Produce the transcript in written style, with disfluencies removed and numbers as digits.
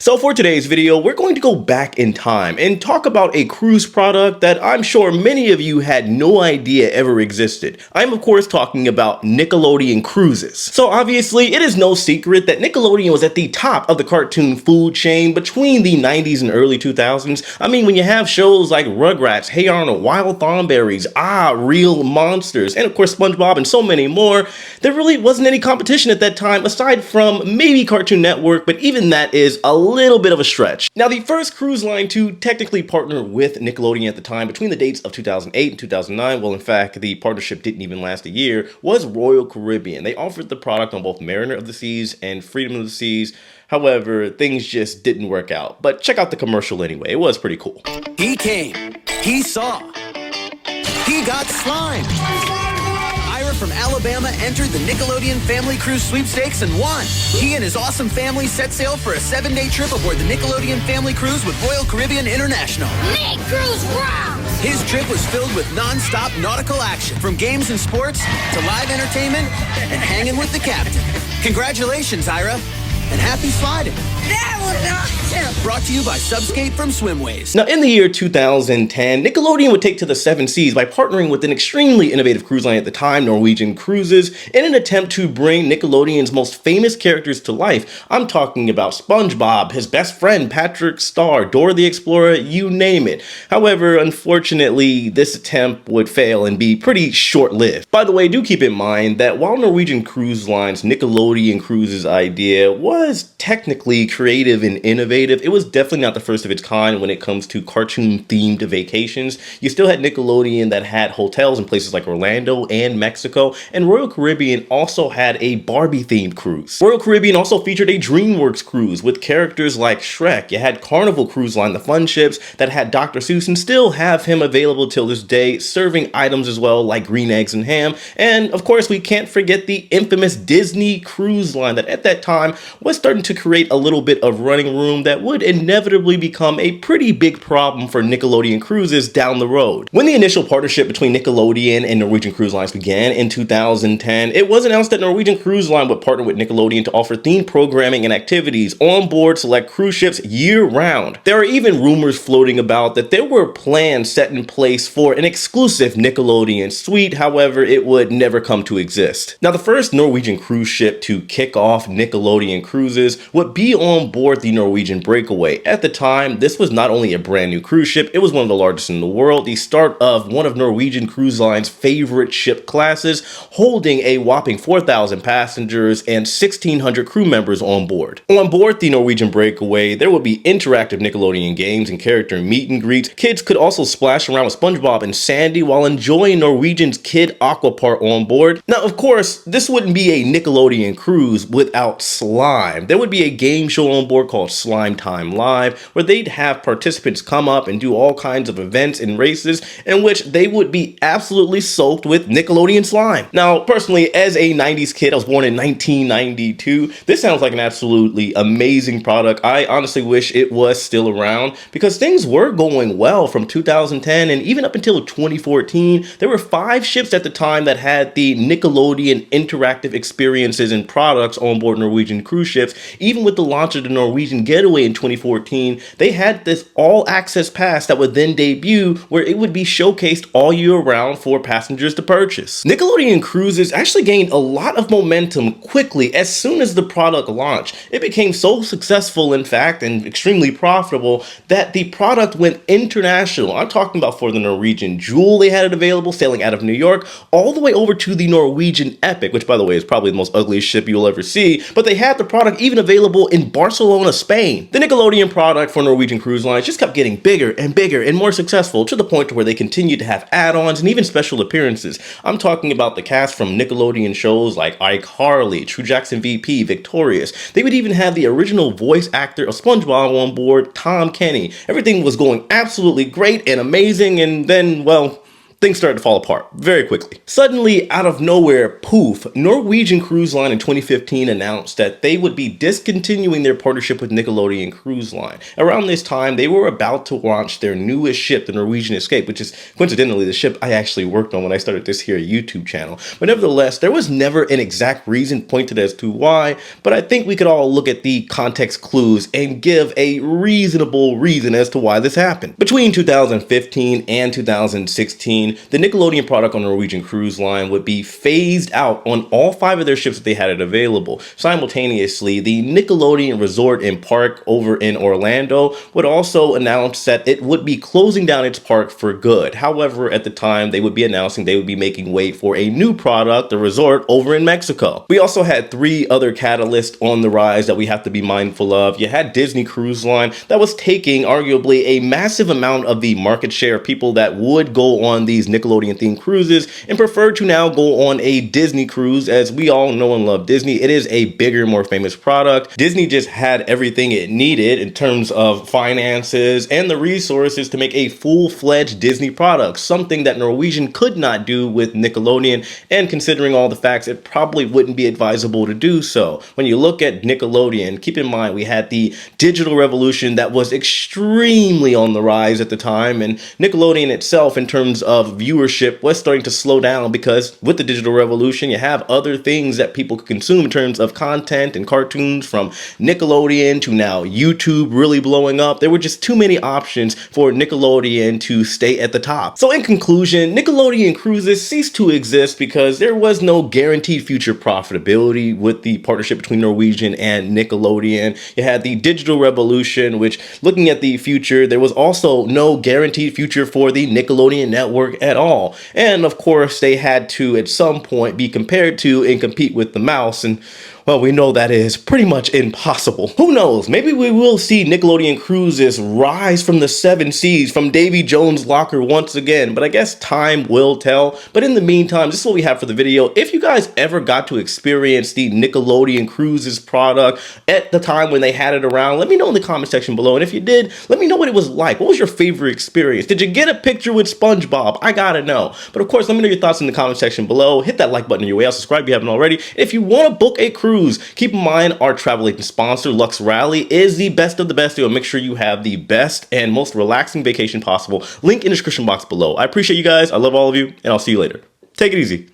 So for today's video, we're going to go back in time and talk about a cruise product that I'm sure many of you had no idea ever existed. I'm of course talking about Nickelodeon cruises. So obviously it is no secret that Nickelodeon was at the top of the cartoon food chain between the 90s and early 2000s. I mean, when you have shows like Rugrats, Hey Arnold, Wild Thornberrys, Real Monsters, and of course SpongeBob and so many more, there really wasn't any competition at that time aside from maybe Cartoon Network, but even that is a little bit of a stretch. Now, the first cruise line to technically partner with Nickelodeon at the time between the dates of 2008 and 2009, well, in fact, the partnership didn't even last a year, was Royal Caribbean. They offered the product on both Mariner of the Seas and Freedom of the Seas. However, things just didn't work out. But check out the commercial anyway. It was pretty cool. He came. He saw. He got slimed. Ira from Alabama entered the Nickelodeon Family Cruise Sweepstakes and won. He and his awesome family set sail for a 7-day trip aboard the Nickelodeon Family Cruise with Royal Caribbean International. Nick Cruise rocks! His trip was filled with non-stop nautical action, from games and sports to live entertainment and hanging with the captain. Congratulations, Ira, and happy sliding. That was awesome! Brought to you by Subscape from Swimways. Now, in the year 2010, Nickelodeon would take to the 7 seas by partnering with an extremely innovative cruise line at the time, Norwegian Cruises, in an attempt to bring Nickelodeon's most famous characters to life. I'm talking about SpongeBob, his best friend Patrick Star, Dora the Explorer, you name it. However, unfortunately, this attempt would fail and be pretty short-lived. By the way, do keep in mind that while Norwegian Cruise Line's Nickelodeon Cruises idea was technically creative and innovative, it was definitely not the first of its kind when it comes to cartoon-themed vacations. You still had Nickelodeon that had hotels in places like Orlando and Mexico, and Royal Caribbean also had a Barbie-themed cruise. Royal Caribbean also featured a DreamWorks cruise with characters like Shrek. You had Carnival Cruise Line, the fun ships that had Dr. Seuss and still have him available till this day, serving items as well like green eggs and ham. And of course, we can't forget the infamous Disney Cruise Line that at that time was starting to create a little bit of running room that would inevitably become a pretty big problem for Nickelodeon Cruises down the road. When the initial partnership between Nickelodeon and Norwegian Cruise Lines began in 2010, it was announced that Norwegian Cruise Line would partner with Nickelodeon to offer themed programming and activities on board select cruise ships year-round. There are even rumors floating about that there were plans set in place for an exclusive Nickelodeon suite, however, it would never come to exist. Now, the first Norwegian cruise ship to kick off Nickelodeon Cruises would be on board the Norwegian Breakaway. At the time, this was not only a brand new cruise ship, it was one of the largest in the world, the start of one of Norwegian Cruise Line's favorite ship classes, holding a whopping 4,000 passengers and 1,600 crew members on board. On board the Norwegian Breakaway, there would be interactive Nickelodeon games and character meet and greets. Kids could also splash around with SpongeBob and Sandy while enjoying Norwegian's Kid Aqua Park on board. Now, of course, this wouldn't be a Nickelodeon cruise without slime. There would be a game show on board called Slime Time Live, where they'd have participants come up and do all kinds of events and races in which they would be absolutely soaked with Nickelodeon slime. Now, personally, as a 90s kid, I was born in 1992, this sounds like an absolutely amazing product. I honestly wish it was still around because things were going well from 2010 and even up until 2014. There were 5 ships at the time that had the Nickelodeon interactive experiences and products on board Norwegian cruise ships. Even with the launch of the Norwegian Getaway in 2014, they had this all-access pass that would then debut where it would be showcased all year round for passengers to purchase. Nickelodeon Cruises actually gained a lot of momentum quickly as soon as the product launched. It became so successful, in fact, and extremely profitable that the product went international. I'm talking about for the Norwegian Jewel, they had it available sailing out of New York all the way over to the Norwegian Epic, which by the way is probably the most ugliest ship you'll ever see, but they had the product even available in Barcelona, Spain. The Nickelodeon product for Norwegian Cruise Lines just kept getting bigger and more successful to the point to where they continued to have add-ons and even special appearances. I'm talking about the cast from Nickelodeon shows like iCarly, True Jackson VP, Victorious. They would even have the original voice actor of SpongeBob on board, Tom Kenny. Everything was going absolutely great and amazing, and then, well, things started to fall apart very quickly. Suddenly, out of nowhere, poof, Norwegian Cruise Line in 2015 announced that they would be discontinuing their partnership with Nickelodeon Cruise Line. Around this time, they were about to launch their newest ship, the Norwegian Escape, which is coincidentally the ship I actually worked on when I started this here YouTube channel. But nevertheless, there was never an exact reason pointed as to why, but I think we could all look at the context clues and give a reasonable reason as to why this happened. Between 2015 and 2016, the Nickelodeon product on Norwegian Cruise Line would be phased out on all 5 of their ships that they had it available. Simultaneously, the Nickelodeon Resort and Park over in Orlando would also announce that it would be closing down its park for good. However, at the time, they would be announcing they would be making way for a new product, the resort over in Mexico. We also had 3 other catalysts on the rise that we have to be mindful of. You had Disney Cruise Line that was taking arguably a massive amount of the market share of people that would go on these Nickelodeon themed cruises and prefer to now go on a Disney cruise. As we all know and love Disney, it is a bigger, more famous product. Disney just had everything it needed in terms of finances and the resources to make a full-fledged Disney product, something that Norwegian could not do with Nickelodeon, and considering all the facts, it probably wouldn't be advisable to do so. When you look at Nickelodeon, keep in mind we had the digital revolution that was extremely on the rise at the time, and Nickelodeon itself in terms of viewership was starting to slow down because with the digital revolution you have other things that people could consume in terms of content and cartoons, from Nickelodeon to now YouTube really blowing up. There were just too many options for Nickelodeon to stay at the top. So in conclusion, Nickelodeon Cruises ceased to exist because there was no guaranteed future profitability with the partnership between Norwegian and Nickelodeon. You had the digital revolution, which, looking at the future, there was also no guaranteed future for the Nickelodeon network at all. And of course, they had to at some point be compared to and compete with the mouse, and well, we know that is pretty much impossible. Who knows? Maybe we will see Nickelodeon Cruises rise from the 7 seas, from Davy Jones' locker once again, but I guess time will tell. But in the meantime, this is what we have for the video. If you guys ever got to experience the Nickelodeon Cruises product at the time when they had it around, let me know in the comment section below. And if you did, let me know what it was like. What was your favorite experience? Did you get a picture with SpongeBob? I gotta know. But of course, let me know your thoughts in the comment section below. Hit that like button on your way out. Subscribe if you haven't already. If you want to book a cruise, keep in mind our travel agent sponsor, Lux Rally, is the best of the best. They will make sure you have the best and most relaxing vacation possible. Link in the description box below. I appreciate you guys. I love all of you, and I'll see you later. Take it easy.